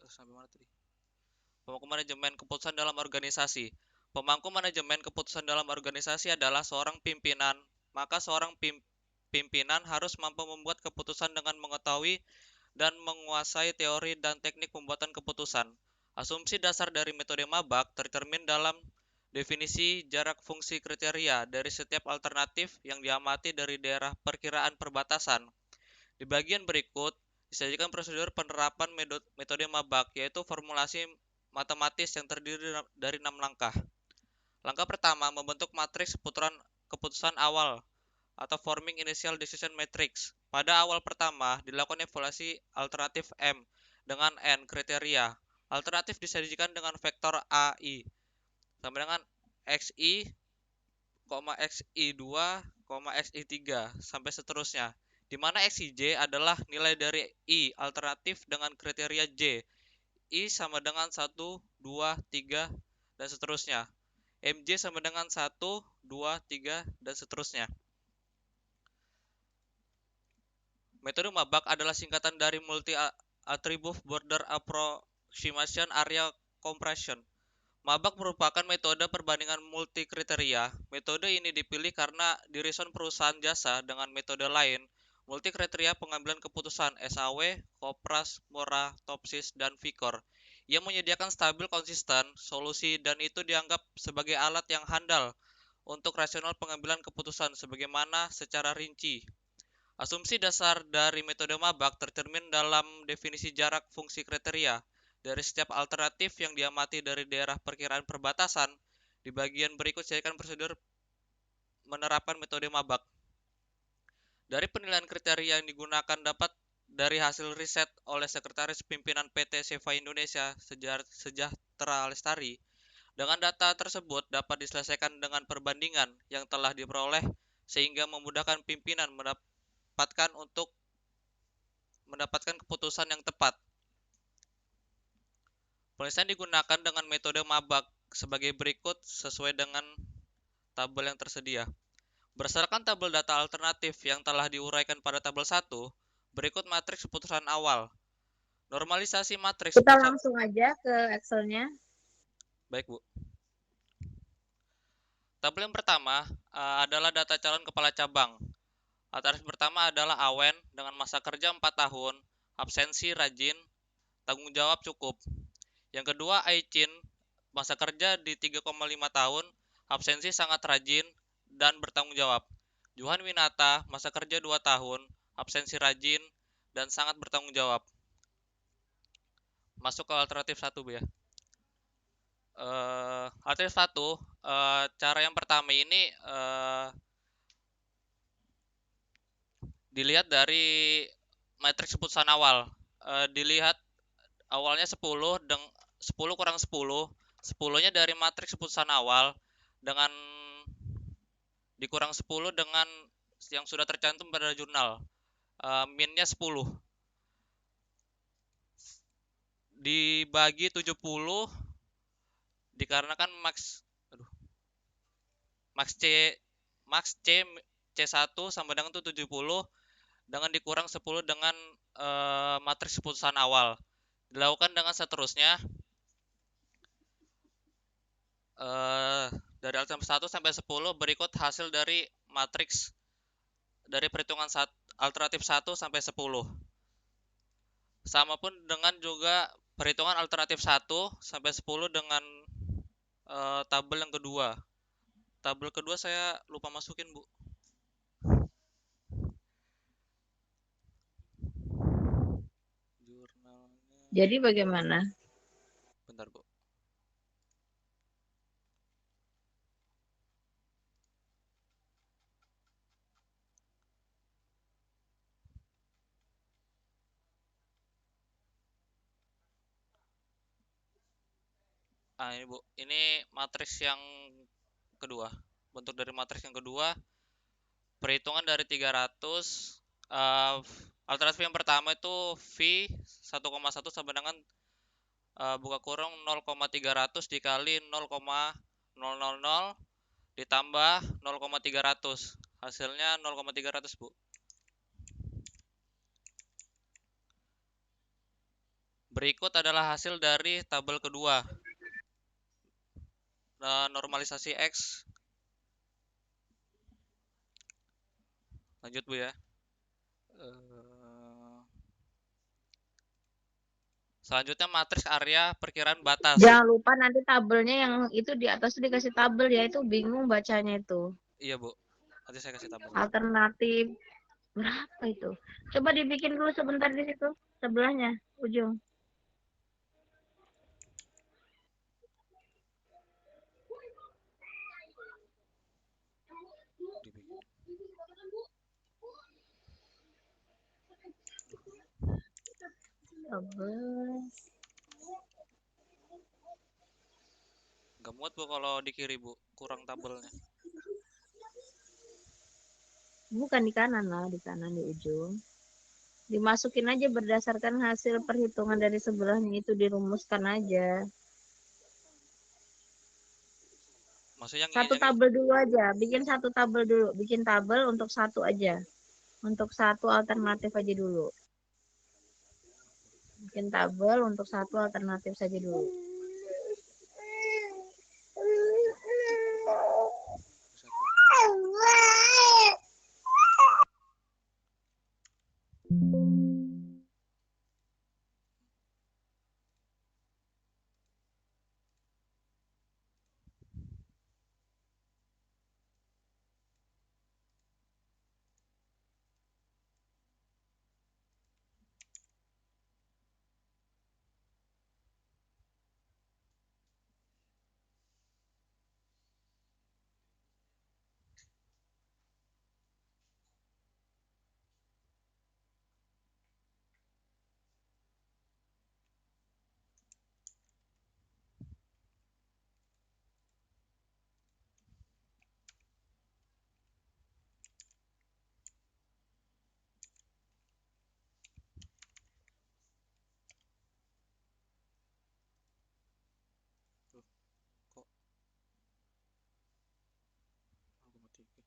sampai mana tadi? Pemangku manajemen keputusan dalam organisasi. Pemangku manajemen keputusan dalam organisasi adalah seorang pimpinan. Maka seorang pimpinan harus mampu membuat keputusan dengan mengetahui dan menguasai teori dan teknik pembuatan keputusan. Asumsi dasar dari metode Mabak tercermin dalam definisi jarak fungsi kriteria dari setiap alternatif yang diamati dari daerah perkiraan perbatasan. Di bagian berikut, disajikan prosedur penerapan metode Mabak, yaitu formulasi matematis yang terdiri dari 6 langkah. Langkah pertama, membentuk matriks putaran keputusan awal atau forming initial decision matrix. Pada awal pertama, dilakukan evaluasi alternatif M dengan N kriteria. Alternatif disajikan dengan vektor AI sama dengan XI, XI2, XI3 sampai seterusnya. Di mana XIJ adalah nilai dari I alternatif dengan kriteria J. I sama dengan 1, 2, 3, dan seterusnya. MJ sama dengan 1, 2, 3, dan seterusnya. Metode Mabak adalah singkatan dari Multi Attribute Border Approximation Area Compression. Mabak merupakan metode perbandingan multi kriteria. Metode ini dipilih karena di reason perusahaan jasa dengan metode lain, multi kriteria pengambilan keputusan SAW, Kopras, Mora, Topsis, dan Vicor, yang menyediakan stabil konsisten solusi dan itu dianggap sebagai alat yang handal untuk rasional pengambilan keputusan sebagaimana secara rinci. Asumsi dasar dari metode Mabak tercermin dalam definisi jarak fungsi kriteria dari setiap alternatif yang diamati dari daerah perkiraan perbatasan. Di bagian berikut saya akan prosedur menerapkan metode Mabak. Dari penilaian kriteria yang digunakan dapat dari hasil riset oleh Sekretaris Pimpinan PT Seva Indonesia Sejahtera Lestari. Dengan data tersebut dapat diselesaikan dengan perbandingan yang telah diperoleh sehingga memudahkan pimpinan mendapatkan keputusan yang tepat. Penyelesaian digunakan dengan metode Mabak sebagai berikut sesuai dengan tabel yang tersedia. Berdasarkan tabel data alternatif yang telah diuraikan pada tabel 1, berikut matriks keputusan awal. Normalisasi matriks Kita keputusan. langsung aja ke Excel-nya. Baik, Bu. Tabel yang pertama adalah data calon kepala cabang. Alternatif pertama adalah Awen dengan masa kerja 4 tahun, absensi rajin, tanggung jawab cukup. Yang kedua, Aicin, masa kerja di 3,5 tahun, absensi sangat rajin, dan bertanggung jawab. Johan Winata, masa kerja 2 tahun, absensi rajin, dan sangat bertanggung jawab. Masuk ke alternatif 1, Bu ya. Alternatif 1, cara yang pertama ini dilihat dari matriks keputusan awal. Dilihat awalnya 10 kurang 10, 10-nya dari matriks keputusan awal dengan dikurang 10 dengan yang sudah tercantum pada jurnal. Minnya 10 dibagi 70 dikarenakan max C max C C1 sama dengan itu 70 dengan dikurang 10 dengan matriks keputusan awal. Dilakukan dengan seterusnya dari alternatif 1 sampai 10 berikut hasil dari matriks dari perhitungan alternatif 1 sampai 10. Sama pun dengan juga perhitungan alternatif 1 sampai 10 dengan tabel yang kedua. Tabel kedua saya lupa masukin, Bu. Jurnalnya. Jadi bagaimana? Bentar, Bu. Ini, Bu. Ini matriks yang kedua. Bentuk dari matriks yang kedua, perhitungan dari 300. Alternatif yang pertama itu V 1,1 sama dengan buka kurung 0,300 dikali 0,000 ditambah 0,300. Hasilnya 0,300, Bu. Berikut adalah hasil dari tabel kedua. Normalisasi X. Lanjut Bu ya. Eh, Selanjutnya matriks area perkiraan batas. Jangan lupa nanti tabelnya yang itu di atas tuh dikasih tabel ya, itu bingung bacanya itu. Iya Bu, nanti saya kasih tabel. Alternatif berapa itu? Coba dibikin dulu sebentar di situ sebelahnya ujung. Dibikin. Tabel. Gak muat Bu kalau di kiri Bu, kurang tabelnya. Bukan di kanan lah, di kanan di ujung. Dimasukin aja berdasarkan hasil perhitungan dari sebelahnya itu dirumuskan aja. Maksudnya Satu yang tabel dulu aja, bikin satu tabel dulu, bikin tabel untuk satu aja. Untuk satu alternatif aja dulu. Bikin tabel untuk satu alternatif saja dulu. satu. Loh, kok 0,3?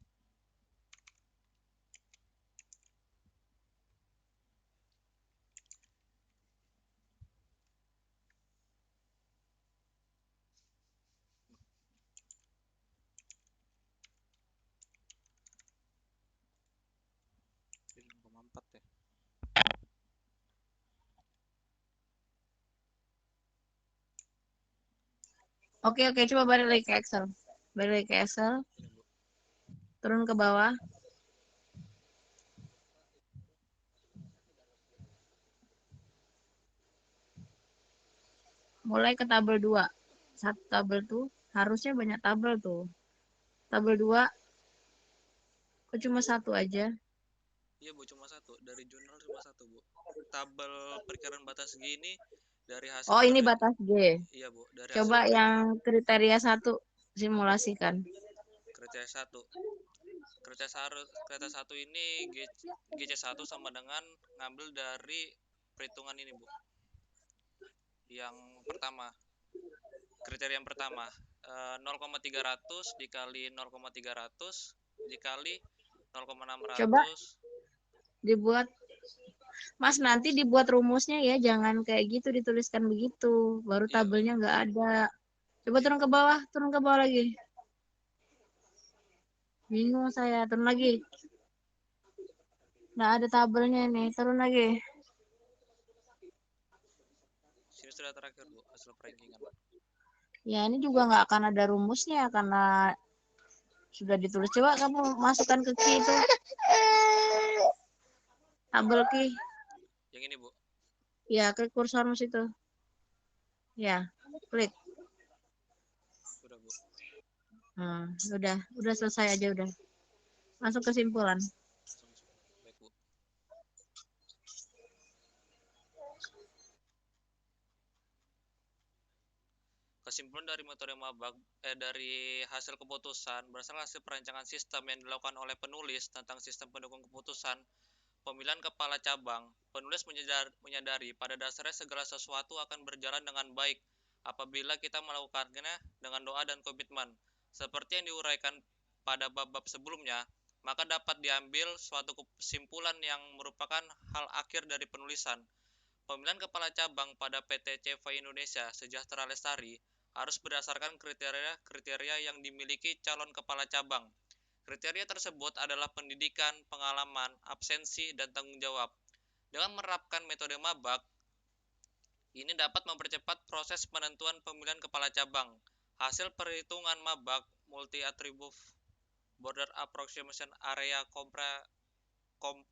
Jadi 0,4 ya. Oke, oke, coba balik lagi ke Excel. Balik lagi ke Excel, Ini Bu. turun ke bawah. Mulai ke tabel 2. Satu tabel tuh, harusnya banyak tabel tuh. Tabel 2, kok cuma satu aja? Iya Bu, cuma satu. Dari jurnal cuma satu Bu. Tabel perkiraan batas gini dari hasil Oh, ini batas G. iya Bu, dari hasil Coba yang kriteria 1 simulasikan. kriteria satu. Kriteria satu ini GC1 sama dengan ngambil dari perhitungan ini Bu. Yang pertama, kriteria yang pertama 0,300 dikali 0,300 dikali Coba 0,600. dibuat, Mas, nanti dibuat rumusnya ya, jangan kayak gitu dituliskan begitu. Baru Iya Bu. tabelnya nggak ada. Coba Iya. turun ke bawah lagi. Bingung saya, turun lagi. Nggak ada tabelnya nih, turun lagi. Sini sudah terakhir Bu, hasil perankingan. Ya, ini juga nggak akan ada rumusnya karena sudah ditulis. Coba kamu masukkan ke key itu. Tabel key. Yang ini Bu. Ya, klik kursor mus itu. Ya, klik. Sudah Bu. Udah selesai aja udah. Masuk kesimpulan. Baik Bu. Kesimpulan dari metode mabak dari hasil keputusan berdasarkan hasil perancangan sistem yang dilakukan oleh penulis tentang sistem pendukung keputusan pemilihan kepala cabang, penulis menyadari pada dasarnya segala sesuatu akan berjalan dengan baik apabila kita melakukannya dengan doa dan komitmen. Seperti yang diuraikan pada bab-bab sebelumnya, maka dapat diambil suatu kesimpulan yang merupakan hal akhir dari penulisan. Pemilihan kepala cabang pada PT CV Indonesia Sejahtera Lestari harus berdasarkan kriteria yang dimiliki calon kepala cabang. Kriteria tersebut adalah pendidikan, pengalaman, absensi, dan tanggung jawab. Dengan menerapkan metode mabak, ini dapat mempercepat proses penentuan pemilihan kepala cabang. Hasil perhitungan mabak multi-attribute border approximation area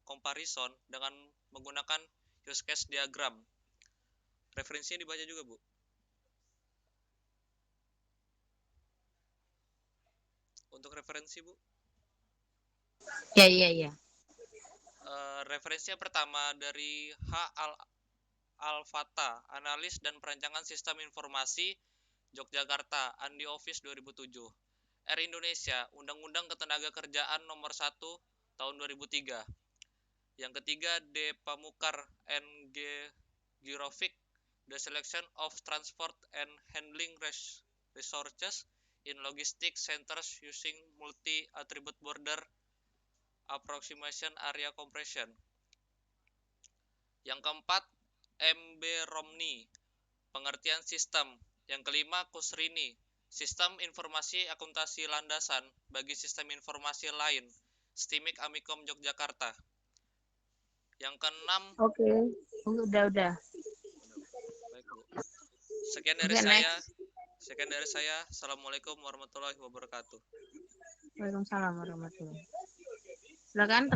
comparison dengan menggunakan use case diagram. Referensinya dibaca juga, Bu. Untuk referensi, Bu. Ya. Referensinya pertama dari H. Al-Fatah, Analis dan Perancangan Sistem Informasi, Yogyakarta, Andi Office 2007. R. Indonesia, Undang-Undang Ketenagakerjaan Nomor 1 Tahun 2003. Yang ketiga, D. Pamukar N. G. Girovic, The Selection of Transport and Handling Resources in Logistics Centers Using Multi-Attribute Border Approximation Area Compression. Yang keempat, M. B. Romney, Pengertian Sistem. Yang kelima, Kusrini, Sistem Informasi Akuntansi Landasan bagi Sistem Informasi Lain, Stimik Amikom Yogyakarta. Yang keenam, Oke, udah. baik, Bu. Sekian dari saya. Assalamualaikum warahmatullahi wabarakatuh. Waalaikumsalam warahmatullahi wabarakatuh. Silakan.